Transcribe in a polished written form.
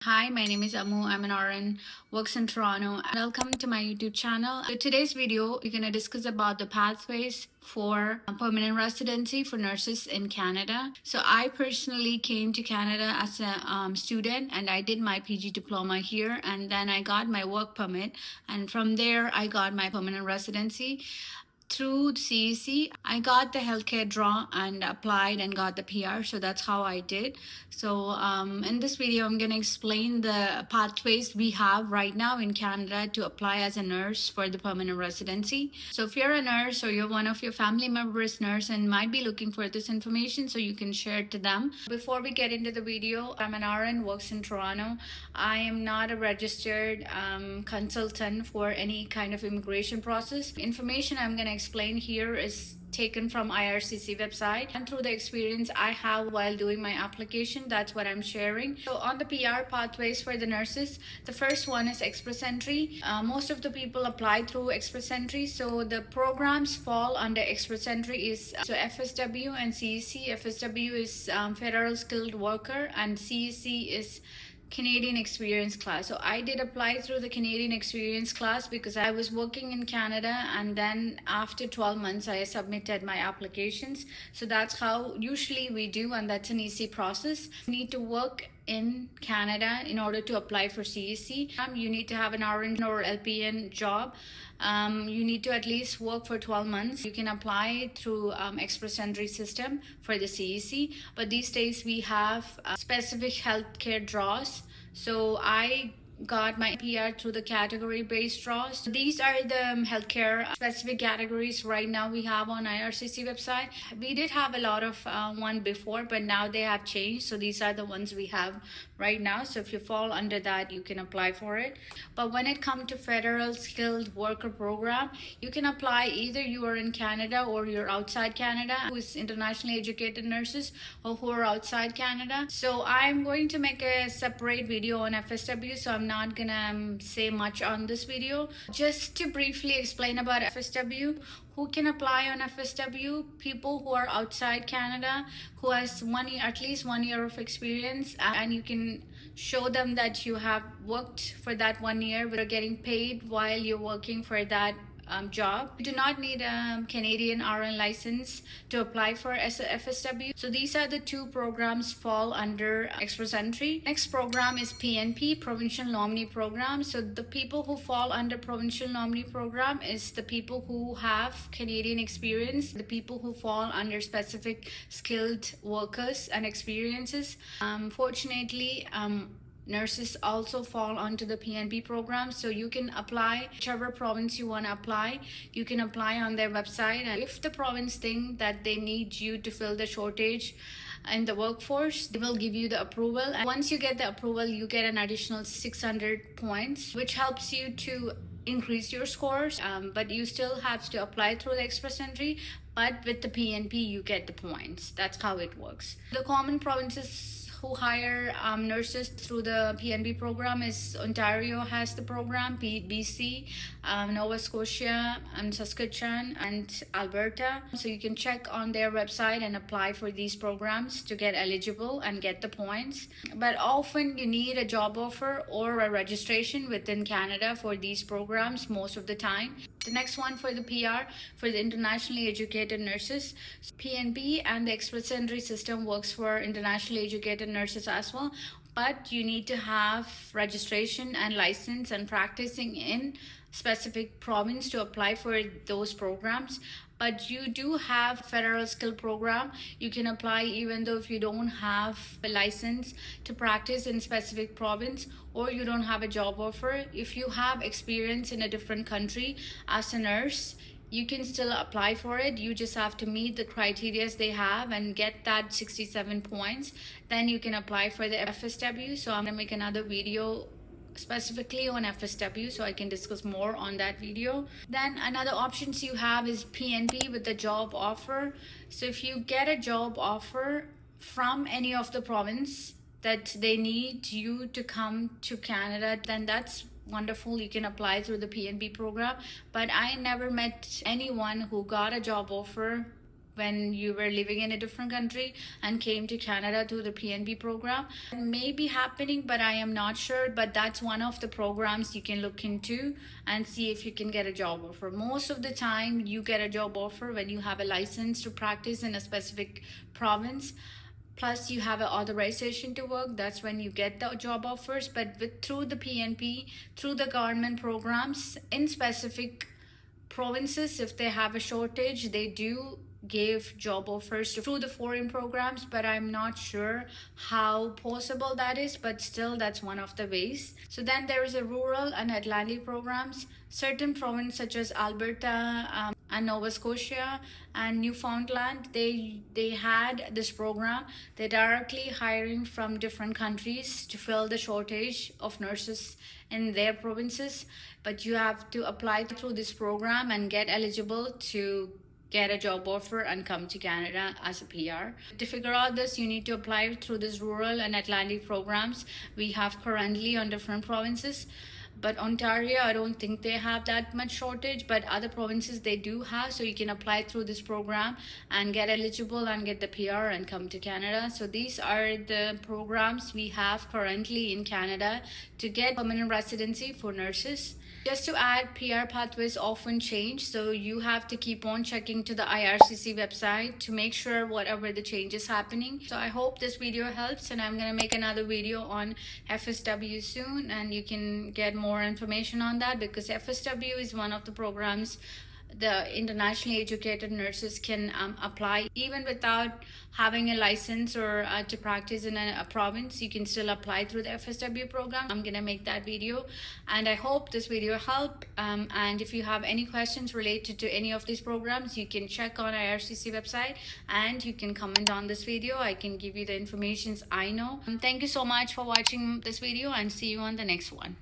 Hi, my name is Amu. I'm an RN, works in Toronto, and welcome to my YouTube channel. So today's video, we're going to discuss about the pathways for permanent residency for nurses in Canada. So I personally came to Canada as a student, and I did my PG diploma here, and then I got my work permit, and from there I got my permanent residency. Through CEC, I got the healthcare draw and applied and got the PR. So that's how I did. So in this video, I'm going to explain the pathways we have right now in Canada to apply as a nurse for the permanent residency. So if you're a nurse or you're one of your family members nurse and might be looking for this information, so you can share it to them. Before we get into the video, I'm an RN, works in Toronto. I am not a registered consultant for any kind of immigration process. Information I'm going to explain here is taken from IRCC website and through the experience I have while doing my application. That's what I'm sharing. So on the PR pathways for the nurses, the first one is Express Entry. Most of the people apply through Express Entry, so the programs fall under Express Entry is so FSW and CEC. FSW is Federal Skilled Worker and CEC is Canadian Experience class. So I did apply through the Canadian Experience class because I was working in Canada, and then after 12 months I submitted my applications. So that's how usually we do, and that's an easy process. You need to work in Canada in order to apply for CEC. You need to have an RN or LPN job. You need to at least work for 12 months. You can apply through Express Entry system for the CEC, but these days we have specific healthcare draws. So I got my PR through the category based draws. So these are the healthcare specific categories right now we have on IRCC website. We did have a lot of one before, but now they have changed. So these are the ones we have right now. So if you fall under that, you can apply for it. But when it comes to Federal Skilled Worker Program, you can apply either you are in Canada or you're outside Canada, who is internationally educated nurses or who are outside Canada. So I'm going to make a separate video on FSW, so I'm not gonna say much on this video. Just to briefly explain about FSW, who can apply on FSW? People who are outside Canada, who has 1 year, at least 1 year of experience, and you can show them that you have worked for that 1 year, but are getting paid while you're working for that job. You do not need a Canadian RN license to apply for FSW. So these are the two programs fall under Express Entry. Next program is PNP, Provincial Nominee Program. So the people who fall under Provincial Nominee Program is the people who have Canadian experience, the people who fall under specific skilled workers and experiences. Fortunately, nurses also fall onto the PNP program, so you can apply whichever province you want to apply. You can apply on their website, and if the province think that they need you to fill the shortage in the workforce, they will give you the approval. And once you get the approval, you get an additional 600 points, which helps you to increase your scores, but you still have to apply through the Express Entry. But with the PNP, you get the points. That's how it works. The common provinces who hire nurses through the PNP program is Ontario has the program, BC, Nova Scotia, and Saskatchewan, and Alberta. So you can check on their website and apply for these programs to get eligible and get the points. But often you need a job offer or a registration within Canada for these programs most of the time. The next one for the PR, for the internationally educated nurses, PNP and the Express Entry system works for internationally educated nurses as well, but you need to have registration and license and practicing in specific province to apply for those programs. But you do have Federal Skill Program. You can apply even though if you don't have a license to practice in specific province, or you don't have a job offer. If you have experience in a different country as a nurse, you can still apply for it. You just have to meet the criteria they have and get that 67 points. Then you can apply for the FSW. So I'm gonna make another video specifically on FSW, so I can discuss more on that video. Then another options you have is PNP with the job offer. So if you get a job offer from any of the province that they need you to come to Canada, then that's wonderful. You can apply through the PNP program. But I never met anyone who got a job offer when you were living in a different country and came to Canada through the PNP program. It may be happening, but I am not sure. But that's one of the programs you can look into and see if you can get a job offer. Most of the time, you get a job offer when you have a license to practice in a specific province. Plus, you have an authorization to work. That's when you get the job offers. But through the PNP, through the government programs in specific provinces, if they have a shortage, they do give job offers through the foreign programs, but I'm not sure how possible that is, but still that's one of the ways. So then there is a rural and Atlantic programs. Certain provinces such as Alberta and Nova Scotia and Newfoundland, they had this program. They're directly hiring from different countries to fill the shortage of nurses in their provinces, but you have to apply through this program and get eligible to get a job offer and come to Canada as a PR. To figure out this, you need to apply through this rural and Atlantic programs we have currently on different provinces. But Ontario, I don't think they have that much shortage, but other provinces they do have. So you can apply through this program and get eligible and get the PR and come to Canada. So these are the programs we have currently in Canada to get permanent residency for nurses. Just to add, PR pathways often change, so you have to keep on checking to the IRCC website to make sure whatever the change is happening. So I hope this video helps, and I'm going to make another video on FSW soon, and you can get more information on that, because FSW is one of the programs the internationally educated nurses can apply even without having a license or to practice in a province. You can still apply through the FSW program. I'm gonna make that video, and I hope this video helped. And if you have any questions related to any of these programs, you can check on IRCC website and you can comment on this video. I can give you the information I know. Thank you so much for watching this video, and see you on the next one.